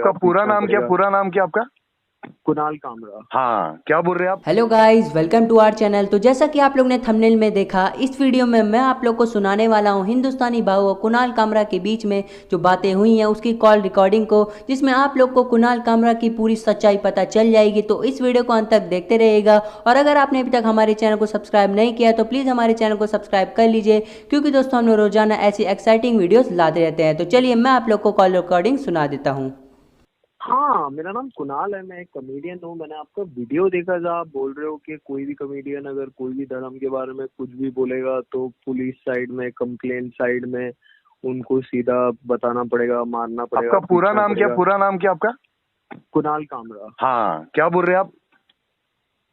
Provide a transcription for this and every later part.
आपका पूरा नाम क्या, पूरा नाम क्या आपका? कुणाल कामरा। हाँ, क्या बोल रहे हैं आप? Hello guys, welcome to our channel. तो जैसा कि आप लोग ने थंबनेल में देखा, इस वीडियो में मैं आप लोग को सुनाने वाला हूं हिंदुस्तानी भाऊ और कुणाल कामरा के बीच में जो बातें हुई हैं उसकी कॉल रिकॉर्डिंग को, जिसमें आप लोग को कुणाल कामरा की पूरी सच्चाई पता चल जाएगी। तो इस वीडियो को अंत तक देखते रहिएगा। और अगर आपने अभी तक हमारे चैनल को सब्सक्राइब नहीं किया तो प्लीज़ हमारे चैनल को सब्सक्राइब कर लीजिए, क्योंकि दोस्तों हम लोग रोजाना ऐसी एक्साइटिंग वीडियोज़ लाते रहते हैं। तो चलिए मैं आप लोग को कॉल रिकॉर्डिंग सुना देता हूँ। हाँ, मेरा नाम कुणाल है, मैं एक कॉमेडियन हूँ। मैंने आपका वीडियो देखा था, आप बोल रहे हो कि कोई भी कॉमेडियन अगर कोई भी धर्म के बारे में कुछ भी बोलेगा तो पुलिस साइड में, कंप्लेंट साइड में उनको सीधा बताना पड़ेगा, मारना पड़ेगा। आपका पूरा नाम क्या, पूरा नाम क्या आपका? कुणाल कामरा। हाँ, क्या बोल रहे हैं आप?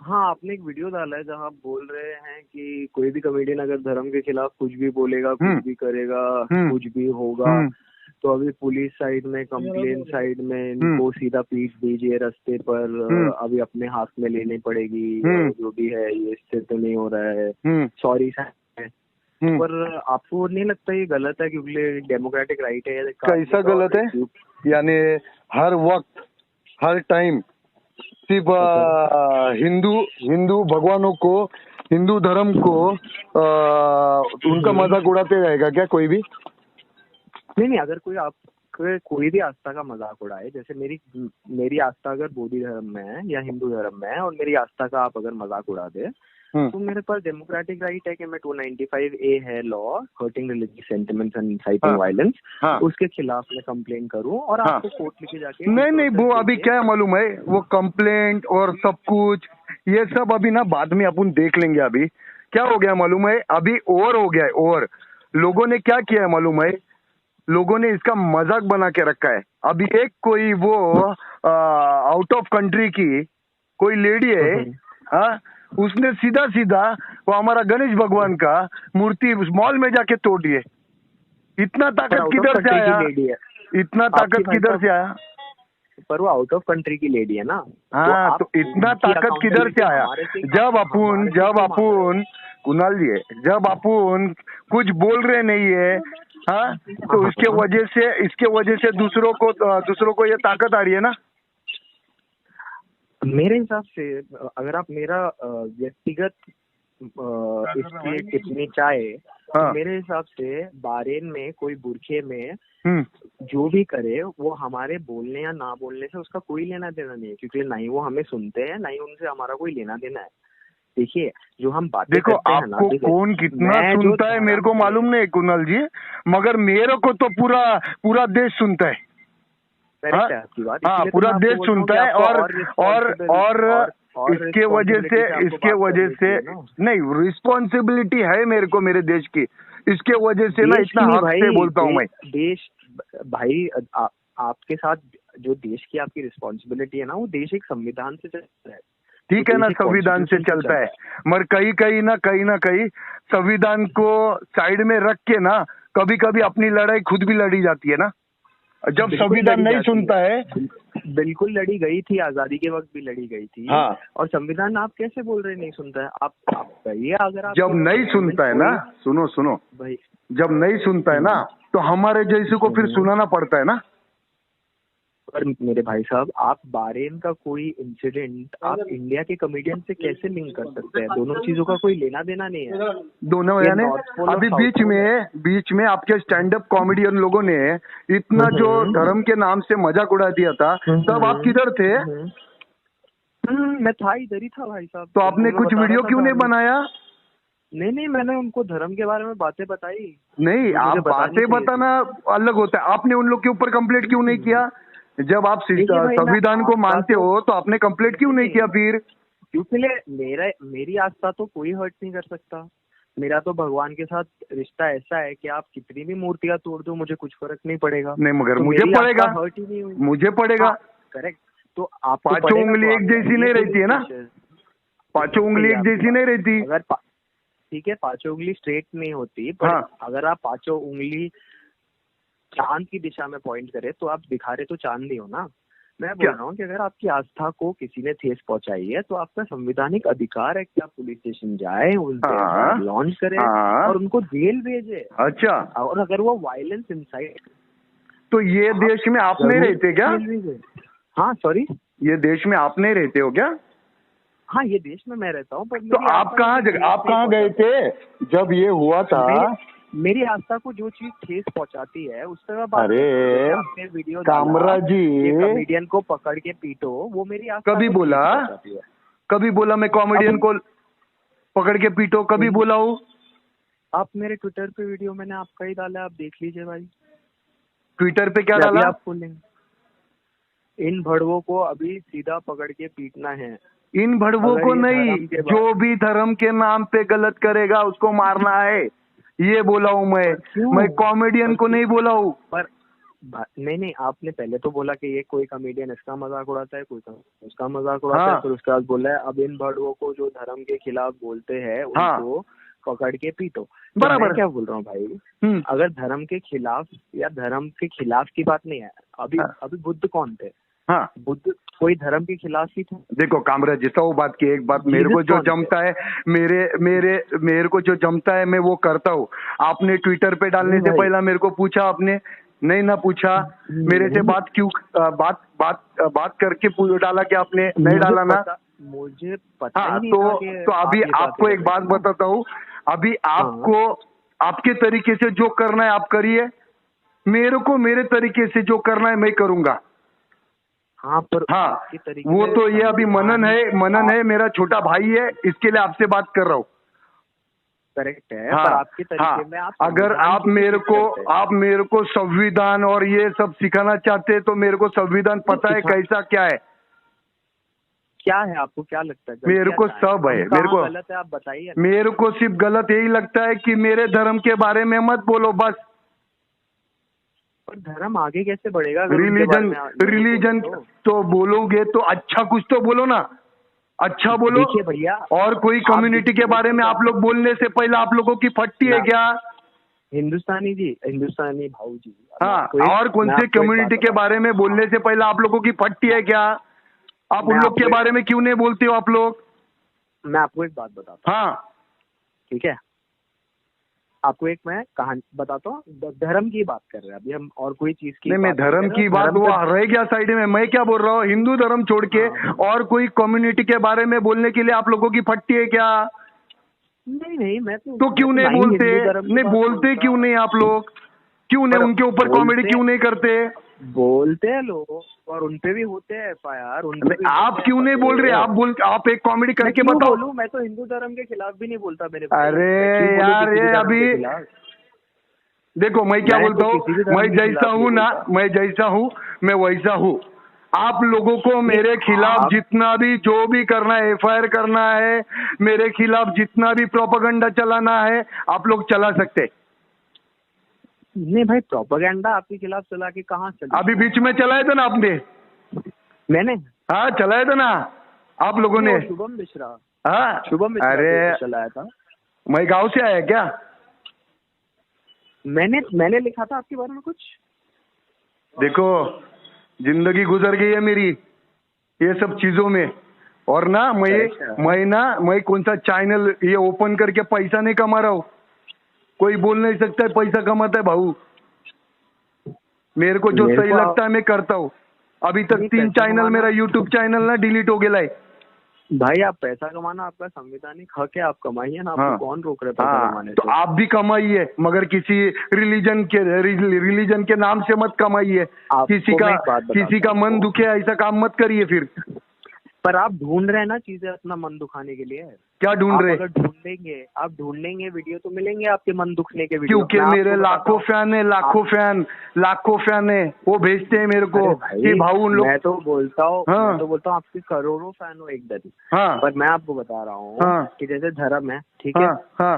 हाँ, आपने एक वीडियो डाला है जहाँ आप बोल रहे हैं कि कोई भी कॉमेडियन अगर धर्म के खिलाफ कुछ भी बोलेगा, कुछ भी करेगा, कुछ भी होगा, तो अभी पुलिस साइड में, कंप्लेन साइड में इनको सीधा पीट दीजिए रास्ते पर, अभी अपने हाथ में लेनी पड़ेगी, जो भी है ये इससे तो नहीं हो रहा है, सॉरी सर। पर आपको नहीं लगता ये गलत है? क्योंकि डेमोक्रेटिक राइट है। कैसा गलत है? यानी हर वक्त, हर टाइम सिर्फ हिंदू भगवानों को, हिंदू धर्म को उनका मजाक उड़ाते रहेगा क्या कोई भी? नहीं, अगर कोई भी आस्था का मजाक उड़ाए, जैसे मेरी आस्था अगर बौद्ध धर्म में है या हिंदू धर्म में है और मेरी आस्था का आप अगर मजाक उड़ा दे, तो मेरे पास डेमोक्रेटिक राइट है कि मैं 295A है law, hurting religious sentiments and inciting violence, उसके खिलाफ मैं कंप्लेन करूं और आपको कोर्ट लेके जाके। नहीं, वो अभी क्या है मालूम है, वो कंप्लेंट और सब कुछ ये सब अभी ना बाद में अपन देख लेंगे। अभी क्या हो गया मालूम है, अभी और हो गया है। और लोगों ने क्या किया है मालूम है, लोगों ने इसका मजाक बना के रखा है। अभी एक कोई वो आउट ऑफ कंट्री की कोई लेडी है, हाँ, उसने सीधा सीधा वो हमारा गणेश भगवान का मूर्ति उस मॉल में जाके तोड़ दिए। इतना ताकत किधर से आया? इतना ताकत किधर से आया? पर वो आउट ऑफ कंट्री की लेडी है ना। हाँ, तो इतना ताकत किधर से आया? जब अपन कुणाल जी है, जब अपन कुछ बोल रहे नहीं है, हाँ, तो इसके वजह से दूसरों को ये ताकत आ रही है ना। मेरे हिसाब से अगर आप मेरा व्यक्तिगत इसकी टिप्पणी चाहे, तो मेरे हिसाब से बहरीन में कोई बुरखे में जो भी करे वो हमारे बोलने या ना बोलने से उसका कोई लेना देना नहीं है, क्योंकि ना ही वो हमें सुनते हैं, ना ही उनसे हमारा कोई लेना देना है। देखिए, जो हम बातें करते हैं ना, आपको कौन कितना सुनता है मेरे को मालूम नहीं कुणाल जी, मगर मेरे को तो पूरा देश सुनता है। आपकी बात, हाँ, पूरा देश सुनता है। और इसके वजह से नहीं, रिस्पॉन्सिबिलिटी है मेरे को मेरे देश की। इसके वजह से ना इतना हक से बोलता हूँ मैं। देश भाई, आपके साथ जो देश की आपकी रिस्पॉन्सिबिलिटी है ना, वो देश एक संविधान से चलता है। ठीक है ना, संविधान से चलता है, मगर कहीं ना कहीं संविधान को साइड में रख के ना कभी कभी अपनी लड़ाई खुद भी लड़ी जाती है ना। जब संविधान नहीं सुनता है, बिल्कुल लड़ी गई थी, आजादी के वक्त भी लड़ी गई थी। हाँ, और संविधान आप कैसे बोल रहे नहीं सुनता है? आप कहिए, अगर आप जब नहीं सुनता है ना, सुनो भाई, जब नहीं सुनता है ना तो हमारे जैसे को फिर सुनाना पड़ता है ना। पर मेरे भाई साहब, आप बहरीन का कोई इंसिडेंट आप इंडिया के कॉमेडियन से कैसे लिंक कर सकते हैं? दोनों चीजों का कोई लेना देना नहीं है। दोनों यानी अभी बीच में आपके स्टैंड अप कॉमेडियन लोगों ने इतना जो धर्म के नाम से मजाक उड़ा दिया था, तब आप किधर थे? मैं था, इधर ही था भाई साहब। तो आपने कुछ वीडियो क्यों नहीं बनाया? नहीं, मैंने उनको धर्म के बारे में बातें बताई। नहीं, आप बातें बताना अलग होता है। आपने उन लोग के ऊपर कंप्लेंट क्यों नहीं किया? जब आप संविधान को मानते हो तो आपने कंप्लेंट क्यों नहीं किया फिर? क्योंकि मेरी आस्था तो कोई हर्ट नहीं कर सकता। मेरा तो भगवान के साथ रिश्ता ऐसा है कि आप कितनी भी मूर्तियां तोड़ दो, मुझे कुछ फर्क नहीं पड़ेगा। नहीं, मगर मुझे पड़ेगा, हर्ट ही नहीं हुई, मुझे पड़ेगा। करेक्ट। तो आप पांचों उंगली एक जैसी नहीं रहती है ना, पांचों उंगली एक जैसी नहीं रहती। अगर ठीक है, पांचों उंगली स्ट्रेट नहीं होती, पर अगर आप पांचों उंगली चांद की दिशा में पॉइंट करे तो आप दिखा रहे तो चांद ही हो ना। मैं बोल रहा हूँ कि अगर आपकी आस्था को किसी ने ठेस पहुंचाई है तो आपका संवैधानिक अधिकार है कि आप पुलिस स्टेशन जाए, उस लॉन्च करें और उनको जेल भेजे। अच्छा, और अगर वो वायलेंस इंसाइट तो ये देश में आप नहीं रहते क्या? हाँ सॉरी, ये देश में आप नहीं रहते हो क्या? हाँ ये देश में मैं रहता हूँ, पर तो आप कहाँ गए थे जब ये हुआ था? मेरी आस्था को जो चीज ठेस पहुंचाती है उस पर अरे आपने वीडियो कामरा जी, कॉमेडियन को पकड़ के पीटो, वो मेरी आस्था कभी बोला? कभी बोला मैं कॉमेडियन को पकड़ के पीटो? कभी बोला हूँ? आप मेरे ट्विटर पे वीडियो मैंने आपका ही डाला, आप देख लीजिए भाई। ट्विटर पे क्या डाला? आप खोलेंगे, इन भड़वों को अभी सीधा पकड़ के पीटना है। इन भड़वों को नहीं, जो भी धर्म के नाम पे गलत करेगा उसको मारना है, ये बोला हूँ मैं कॉमेडियन को नहीं बोला हूँ। पर नहीं, आपने पहले तो बोला कि ये कोई कॉमेडियन इसका मजाक उड़ाता है, कोई उसका मजाक उड़ाता है, फिर उसके बाद बोला है अब इन भड़वों को जो धर्म के खिलाफ बोलते हैं उनको पकड़ के पीटो। बराबर, मैं क्या बोल रहा हूँ भाई, अगर धर्म के खिलाफ या धर्म के खिलाफ की बात नहीं है, अभी बुद्ध कौन थे? हाँ, बुद्ध कोई धर्म के खिलाफ ही था? देखो कामराज जी, वो बात की एक बात, मेरे को जो जमता है, मेरे को जो जमता है मैं वो करता हूँ। आपने ट्विटर पे डालने से पहला मेरे को पूछा? आपने नहीं ना पूछा मेरे से? बात क्यों बात करके डाला क्या आपने? नहीं डाला ना? मुझे पता नहीं। तो अभी आपको एक बात बताता हूँ, अभी आपको आपके तरीके से जो करना है आप करिए, मेरे को मेरे तरीके से जो करना है मैं करूंगा। हाँ, पर वो तो ये अभी मनन है, मेरा छोटा भाई है, इसके लिए आपसे बात कर रहा हूँ। करेक्ट है, पर आपके तरीके में अगर आप मेरे को संविधान और ये सब सिखाना चाहते हैं तो मेरे को संविधान पता है कैसा क्या है। क्या है आपको क्या लगता है? मेरे को सब है, मेरे को गलत है आप बताइए। मेरे को सिर्फ गलत यही लगता है कि मेरे धर्म के बारे में मत बोलो बस। पर धर्म आगे कैसे बढ़ेगा? रिलीजन तो बोलोगे तो अच्छा कुछ तो बोलो ना, अच्छा बोलो। देखिए भैया, और कोई कम्युनिटी के बारे में आप लोग बोलने से पहले आप लोगों की फटती है क्या? हिंदुस्तानी भाऊ जी, हाँ, और कौन से कम्युनिटी के बारे में बोलने से पहले आप लोगों की फटती है क्या? आप उन लोग के बारे में क्यों नहीं बोलते हो आप लोग? मैं आपको एक बात बताता हूँ। हाँ ठीक है, आपको एक मैं कहानी बताता हूँ। धर्म की बात कर रहे हैं अभी हम, और कोई चीज की नहीं, मैं धर्म की बात वो रह गया साइड में। मैं क्या बोल रहा हूँ, हिंदू धर्म छोड़ के और कोई कम्युनिटी के बारे में बोलने के लिए आप लोगों की फटती है क्या? नहीं, मैं तो क्यों नहीं बोलते? नहीं बोलते क्यों नहीं आप लोग? क्यों नहीं उनके ऊपर कॉमेडी क्यों नहीं करते? बोलते हैं लोग, और उनपे भी होते हैं FIR। आप क्यों नहीं बोल रहे? आप एक कॉमेडी करके बताओ। मैं तो हिंदू धर्म के खिलाफ भी नहीं बोलता मेरे। अरे यार, ये अभी देखो मैं क्या बोलता हूँ, मैं जैसा हूँ ना, मैं जैसा हूँ मैं वैसा हूँ। आप लोगों को मेरे खिलाफ जितना भी जो भी करना है, FIR करना है, मेरे खिलाफ जितना भी प्रोपेगेंडा चलाना है आप लोग चला सकते। नहीं भाई, प्रोपेगेंडा आपके खिलाफ चला के कहाँ चला? अभी बीच में चलाया था ना आपने? मैंने? हाँ, चलाया था ना आप लोगों ने। शुभम मिश्रा। हाँ, शुभम मिश्रा अरे चलाया था। मैं गांव से आया क्या? मैंने लिखा था आपके बारे में कुछ। देखो, जिंदगी गुजर गई है मेरी ये सब चीजों में, और ना मैं कौन सा चैनल ये ओपन करके पैसा नहीं कमा रहा हूँ। कोई बोल नहीं सकता है पैसा कमाता है भाऊ। मेरे को जो सही लगता है मैं करता हूँ। अभी तक 3 चैनल मेरा यूट्यूब चैनल ना डिलीट हो गया है। भाई आप पैसा कमाना आपका संवैधानिक हक है, आप कमाइए ना, आपको कौन रोक रहे पैसा कमाने से? तो आप भी कमाइए, मगर किसी रिलीजन के नाम से मत कमाइए। किसी का मन दुखे ऐसा काम मत करिए फिर। पर आप ढूंढ रहे हैं ना चीजें अपना मन दुखाने के लिए। क्या ढूंढ रहे? अगर आप ढूंढेंगे वीडियो तो मिलेंगे आपके मन दुखने के वीडियो। क्योंकि मेरे लाखों फैन है, वो भेजते हैं मेरे को कि भाऊ उन लोग। मैं तो बोलता हूँ आपके करोड़ों फैन हो एकदम। पर मैं आपको बता रहा हूँ कि जैसे धर्म है, ठीक है,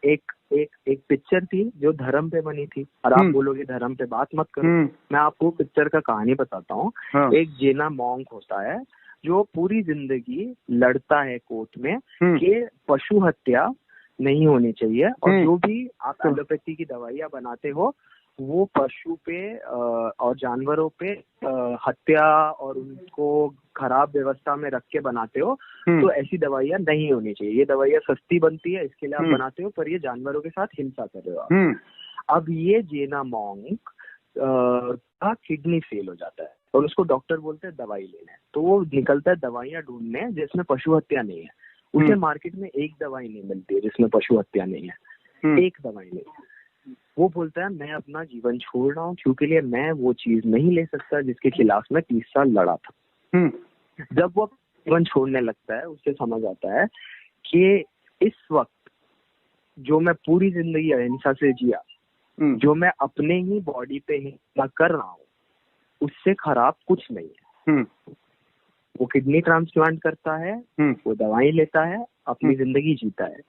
एक पिक्चर थी जो धर्म पे बनी थी, और आप बोलोगे धर्म पे बात मत करो। मैं आपको पिक्चर का कहानी बताता हूँ। एक जेना मॉन्क होता है जो पूरी जिंदगी लड़ता है कोर्ट में कि पशु हत्या नहीं होनी चाहिए, और जो भी आप एलोपैथी की दवाइयाँ बनाते हो वो पशु पे और जानवरों पे हत्या और उनको खराब व्यवस्था में रख के बनाते हो, तो ऐसी दवाइयाँ नहीं होनी चाहिए। ये दवाइयाँ सस्ती बनती है इसके लिए आप बनाते हो, पर ये जानवरों के साथ हिंसा कर रहे हो आप। अब ये जेना मॉन्क का किडनी फेल हो जाता है और उसको डॉक्टर बोलते हैं दवाई लेना है, तो वो निकलता है दवाइयाँ ढूंढने जिसमें पशु हत्या नहीं है। उसे मार्केट में एक दवाई नहीं मिलती है जिसमें पशु हत्या नहीं है, एक दवाई नहीं। वो बोलता है मैं अपना जीवन छोड़ रहा हूँ क्योंकि लिए मैं वो चीज नहीं ले सकता जिसके खिलाफ मैं 30 साल लड़ा था। जब वो जीवन छोड़ने लगता है उसे समझ आता है कि इस वक्त जो मैं पूरी जिंदगी अहिंसा से जिया, जो मैं अपने ही बॉडी पे हिंसा कर रहा हूँ, उससे खराब कुछ नहीं है। वो किडनी ट्रांसप्लांट करता है, वो दवाई लेता है, अपनी जिंदगी जीता है।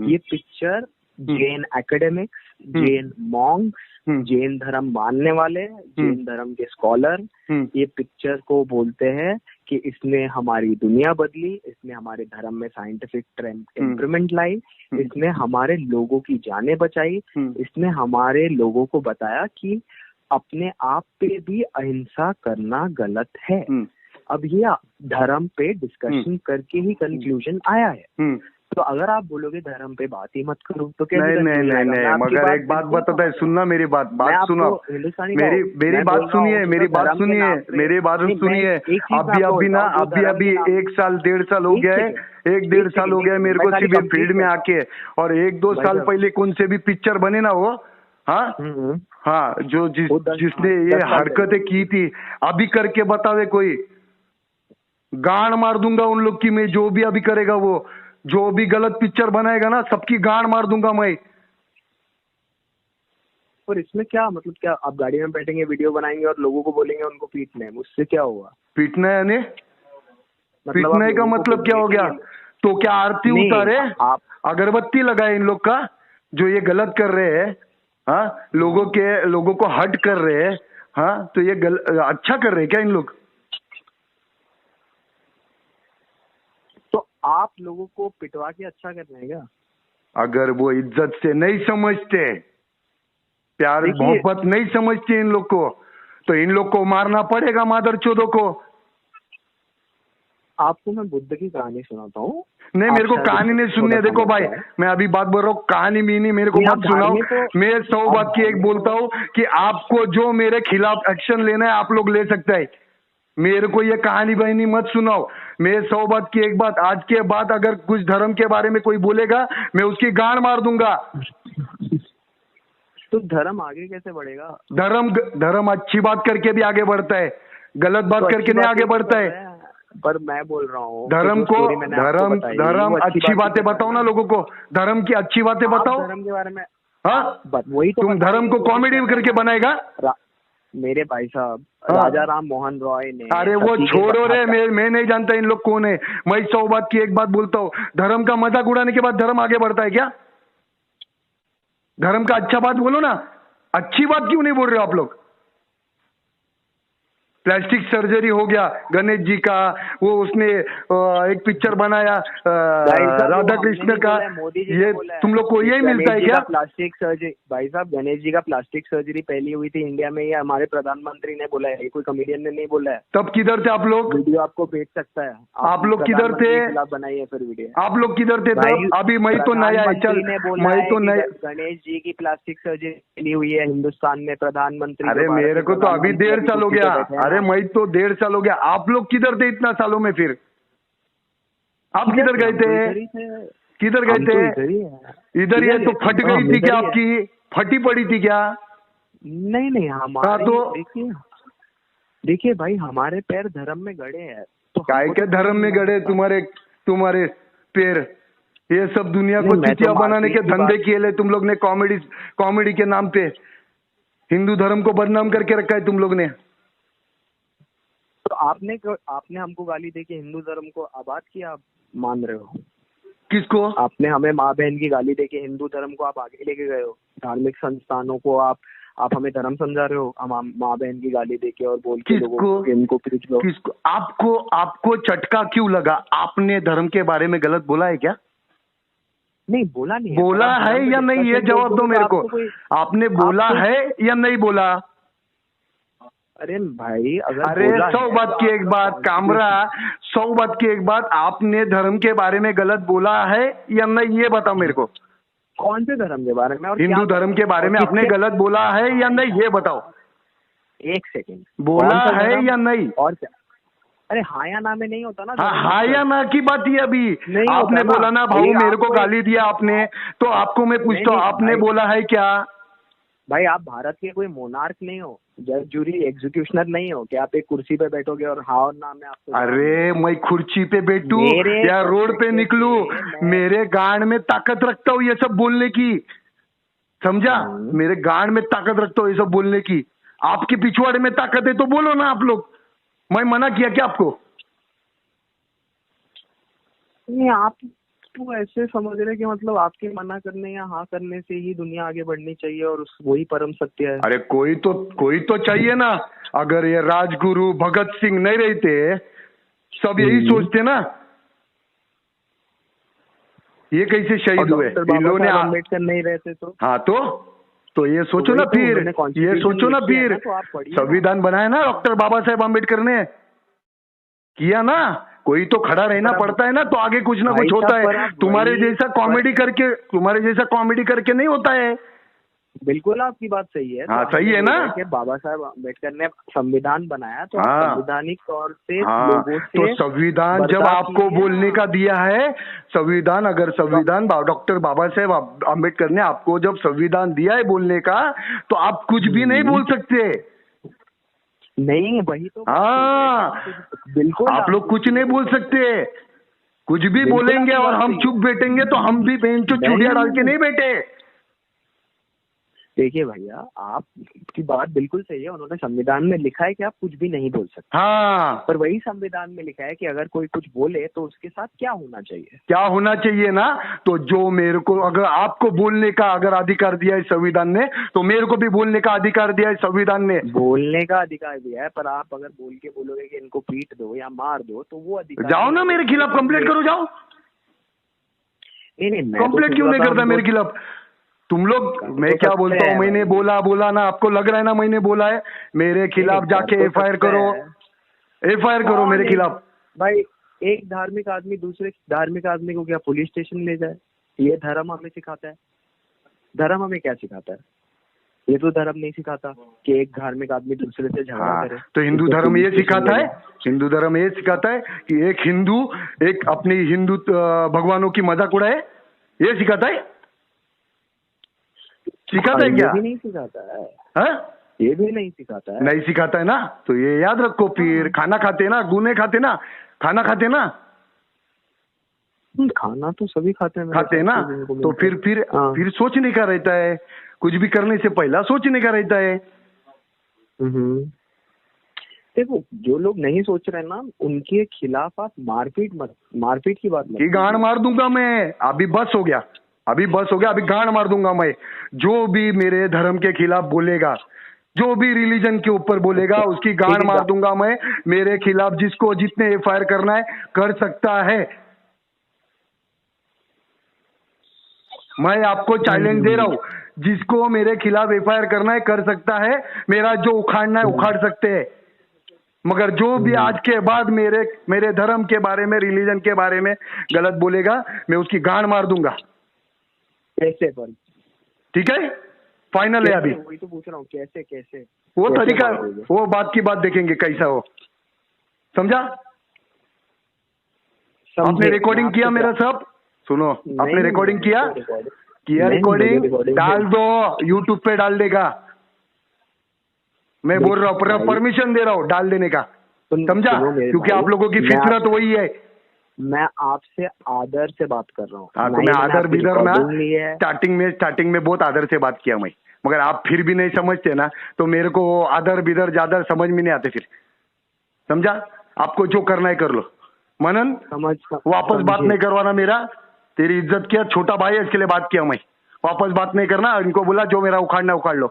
ये picture Jain academics, Jain Monks, Jain धर्म मानने वाले, जैन धर्म के स्कॉलर ये पिक्चर को बोलते हैं कि इसने हमारी दुनिया बदली, इसने हमारे धर्म में साइंटिफिक टेम्परमेंट लाई, इसने हमारे लोगों की जानें बचाई, इसने हमारे लोगों को बताया कि अपने आप पे भी अहिंसा करना गलत है। अब ये धर्म पे डिस्कशन करके ही कंक्लूजन आया है। तो अगर आप बोलोगे धर्म पे बात ही मत करो तो क्या? नहीं, मगर एक बात बताता है, सुनना मेरी बात सुनो, मेरी बात सुनिए, मेरी बात सुनिए। अभी 1 साल 1.5 साल हो गया है, 1-1.5 साल हो गया है मेरे को सिर्फ फील्ड में आके, और 1-2 साल पहले कौन से भी पिक्चर बने ना वो, हाँ जो जिसने ये हरकतें की थी, अभी करके बतावे कोई, गांड मार दूंगा उन लोग की मैं, जो भी अभी करेगा वो, जो भी गलत पिक्चर बनाएगा ना सबकी गांड मार दूंगा मैं। और इसमें क्या मतलब, क्या आप गाड़ी में बैठेंगे वीडियो बनाएंगे और लोगों को बोलेंगे उनको पीटना है, उससे क्या होगा? पीटना है यानी पीटने का मतलब क्या हो गया? तो क्या आरती उतारे, आप अगरबत्ती लगाए इन लोग का जो ये गलत कर रहे हैं, हाँ लोगों को हट कर रहे हैं, हाँ तो ये अच्छा कर रहे हैं क्या इन लोग? तो आप लोगों को पिटवा के अच्छा कर रहे हैं क्या? अगर वो इज्जत से नहीं समझते, प्यार मोहब्बत नहीं समझते इन लोग को, तो इन लोग को मारना पड़ेगा मादर चोदों को। आपको मैं बुद्ध की कहानी सुनाता हूँ। नहीं, मेरे को कहानी नहीं सुननी है। देखो भाई, मैं अभी बात बोल रहा हूँ, कहानी भी नहीं, मेरे को मत सुनाओ। मैं 100 बात की एक बोलता हूँ कि आपको जो मेरे खिलाफ एक्शन लेना है आप लोग ले सकते हैं, मेरे को ये कहानी बहनी मत सुनाओ। मैं 100 बात की एक बात, आज के बाद अगर कुछ धर्म के बारे में कोई बोलेगा मैं उसकी गांड मार दूंगा। तो धर्म आगे कैसे बढ़ेगा? धर्म अच्छी बात करके भी आगे बढ़ता है, गलत बात करके नहीं आगे बढ़ता है। पर मैं बोल रहा हूँ धर्म अच्छी बातें बताओ ना लोगों को, धर्म की अच्छी बातें बताओ। धर्म के बारे में वही तो, तुम धर्म को कॉमेडी करके बनाएगा मेरे भाई साहब। राजा राम मोहन रॉय ने, अरे वो छोड़ो रे, मैं नहीं जानता इन लोग कौन है। मैं 100 बात की एक बात बोलता हूँ, धर्म का मजाक उड़ाने के बाद धर्म आगे बढ़ता है क्या? धर्म का अच्छा बात बोलो ना, अच्छी बात क्यों नहीं बोल रहे हो आप लोग? प्लास्टिक सर्जरी हो गया गणेश जी का, वो उसने एक पिक्चर बनाया राधा कृष्ण का, ये तुम लोग को यही मिलता है क्या? प्लास्टिक सर्जरी भाई साहब, गणेश जी का प्लास्टिक सर्जरी पहली हुई थी इंडिया में, ये हमारे प्रधानमंत्री ने बोला है, कोई कॉमेडियन ने नहीं बोला है। तब किधर थे आप लोग? वीडियो आपको भेज सकता है। आप लोग किधर थे? बनाइए फिर वीडियो। आप लोग किधर थे तब? अभी मैं तो नया है, चल मैं तो नया। गणेश जी की प्लास्टिक सर्जरी हुई है हिंदुस्तान में, प्रधानमंत्री। अरे मेरे को तो अभी 1.5 साल हो गया। अरे मैं तो 1.5 साल हो गया। आप लोग किधर थे इतना सालों में? फिर आप किधर गए थे? किधर गए थे? इधर ये तो फट गई थी क्या? आपकी फटी पड़ी थी क्या? नहीं हमारे तो देखिए भाई, हमारे पैर धर्म में गड़े हैं। तो काय के धर्म में गड़े तुम्हारे पैर? ये सब दुनिया को चुतिया बनाने के धंधे किए ले तुम लोग ने, कॉमेडी के नाम पे हिंदू धर्म को बदनाम करके रखा है तुम लोग ने। तो आपने हमको गाली दे के हिंदू धर्म को आबाद किया, आप मान रहे हो? किसको? आपने हमें माँ बहन की गाली दे के हिंदू धर्म को आप आगे लेके गए हो। धार्मिक संस्थानों को आप हमें धर्म समझा रहे हो, हम माँ बहन की गाली दे के और बोल के लोगों को इनको पीट लो। किसको? आपको चटका क्यों लगा? आपने धर्म के बारे में गलत बोला है क्या? नहीं बोला नहीं। बोला है या नहीं, ये जवाब दो मेरे को। आपने बोला है या नहीं बोला? अरे भाई, अरे 100 बात की एक बात कामरा, 100 बात की एक बात, आपने धर्म के बारे में गलत बोला है या नहीं, ये बताओ मेरे को। कौन से धर्म के बारे में? और हिंदू धर्म के बारे में आपने गलत बोला है या नहीं, ये बताओ। एक सेकंड बोला है या नहीं? और क्या? अरे हाँ या ना में नहीं होता ना। हाँ या ना की बात ही अभी आपने बोला ना भाऊ मेरे को गाली दिया आपने, तो आपको मैं पूछता हूँ आपने बोला है क्या? भाई आप भारत के कोई मोनार्क नहीं हो, जज जूरी एग्जीक्यूशनर नहीं हो कि आप एक कुर्सी पे बैठोगे और हाँ और ना में आपको। अरे मैं कुर्सी पे बैठू या रोड पे निकलू, मेरे गांड में ताकत रखता हूँ ये सब बोलने की, समझा? मेरे गांड में ताकत रखता हूँ ये सब बोलने की। आपके पिछवाड़े में ताकत है तो बोलो ना आप लोग, मैं मना किया क्या आपको? नहीं, आप तो ऐसे समझ रहे कि मतलब आपके मना करने या हाँ करने से ही दुनिया आगे बढ़नी चाहिए और वही परम सत्य है। अरे कोई तो चाहिए ना। अगर ये राजगुरु भगत सिंह नहीं रहते, सब यही सोचते ना, ये कैसे शहीद हुए? इन्होंने अम्बेडकर नहीं रहते तो? हाँ तो ये सोचो ना फिर, ये सोचो ना फिर, संविधान बनाया ना डॉक्टर बाबा साहेब अम्बेडकर ने, किया ना। कोई तो खड़ा रहना पड़ता है ना, तो आगे कुछ ना कुछ होता है। तुम्हारे जैसा कॉमेडी करके नहीं होता है। बिल्कुल आपकी बात सही है। हाँ सही है ना कि बाबा साहेब अम्बेडकर ने संविधान बनाया तो संवैधानिक तौर से लोगों से, तो संविधान जब आपको बोलने का दिया है, संविधान डॉक्टर बाबा साहेब अम्बेडकर ने आपको जब संविधान दिया है बोलने का, तो आप कुछ भी नहीं बोल सकते। नहीं वही तो। हाँ बिल्कुल आप लोग कुछ नहीं बोल सकते, कुछ भी बोलेंगे और हम चुप बैठेंगे तो हम भी बेंच चूड़िया डाल के नहीं बैठे। देखिए भैया आपकी बात बिल्कुल सही है, उन्होंने संविधान में लिखा है कि आप कुछ भी नहीं बोल सकते। हाँ पर वही संविधान में लिखा है कि अगर कोई कुछ बोले तो उसके साथ क्या होना चाहिए ना। तो जो मेरे को, अगर आपको बोलने का अगर अधिकार दिया है संविधान ने, तो मेरे को भी बोलने का अधिकार दिया है संविधान ने। बोलने का अधिकार दिया है, पर आप अगर बोल के बोलोगे कि इनको पीट दो या मार दो तो वो अधिकार। जाओ ना मेरे खिलाफ कंप्लेंट करो, जाओ। नहीं कंप्लेंट क्यों नहीं करता मेरे खिलाफ? तुम लोग, मैं क्या बोलता हूँ, मैंने बोला ना, आपको लग रहा है ना मैंने बोला है? मेरे खिलाफ जाके एफआईआर करो मेरे खिलाफ। भाई एक धार्मिक आदमी दूसरे धार्मिक आदमी को क्या पुलिस स्टेशन ले जाए? ये धर्म हमें सिखाता है? धर्म हमें क्या सिखाता है? ये तो धर्म नहीं सिखाता कि एक धार्मिक आदमी दूसरे से झगड़ा करे। तो हिंदू धर्म ये सिखाता है, कि एक हिंदू एक अपनी हिंदू भगवानों की मजाक उड़ाए, ये सिखाता है? सिखाता है क्या? ये भी नहीं सिखाता है। हाँ? ये भी नहीं सिखाता है। नहीं सिखाता है ना, तो ये याद रखो। फिर खाना खाते ना, गुने खाते ना, खाना खाते ना, खाना तो सभी खाते हैं ना। तो फिर सोचने का रहता है, कुछ भी करने से पहला सोचने का रहता है। देखो जो लोग नहीं सोच रहे ना, उनके खिलाफ आप मारपीट की बात कि गांड मार दूंगा मैं। अभी बस हो गया, अभी गांड मार दूंगा मैं। जो भी मेरे धर्म के खिलाफ बोलेगा, जो भी रिलीजन के ऊपर बोलेगा, उसकी गांड मार दूंगा मैं। मेरे खिलाफ जिसको जितने एफआईआर करना है कर सकता है। मैं आपको चैलेंज दे रहा हूं, जिसको मेरे खिलाफ एफआईआर करना है कर सकता है। मेरा जो उखाड़ना है उखाड़ सकते हैं, मगर जो भी आज के बाद मेरे धर्म के बारे में, रिलीजन के बारे में गलत बोलेगा, मैं उसकी गांड मार दूंगा। कैसे? पर ठीक है, फाइनल है। अभी वही तो पूछ रहा हूँ, कैसे वो तरीका, वो बात की बात देखेंगे कैसा हो, समझा? आपने रिकॉर्डिंग किया मेरा सब? सुनो, आपने रिकॉर्डिंग किया रिकॉर्डिंग डाल दो, यूट्यूब पे डाल देगा। मैं बोल रहा हूँ, परमिशन दे रहा हूँ डाल देने का, समझा? क्योंकि आप लोगों की फितरत वही है। मैं आपसे आदर से बात कर रहा हूँ। हाँ, तो मैं आदर बिदर ना, स्टार्टिंग में बहुत आदर से बात किया मैं, मगर आप फिर भी नहीं समझते ना, तो मेरे को आदर बिदर ज्यादा समझ में नहीं आते फिर, समझा? आपको जो करना है कर लो। मनन, वापस बात नहीं करवाना मेरा। तेरी इज्जत किया, छोटा भाई है इसके लिए बात किया मैं। वापस बात नहीं करना। इनको बोला जो मेरा उखाड़ना उखाड़ लो।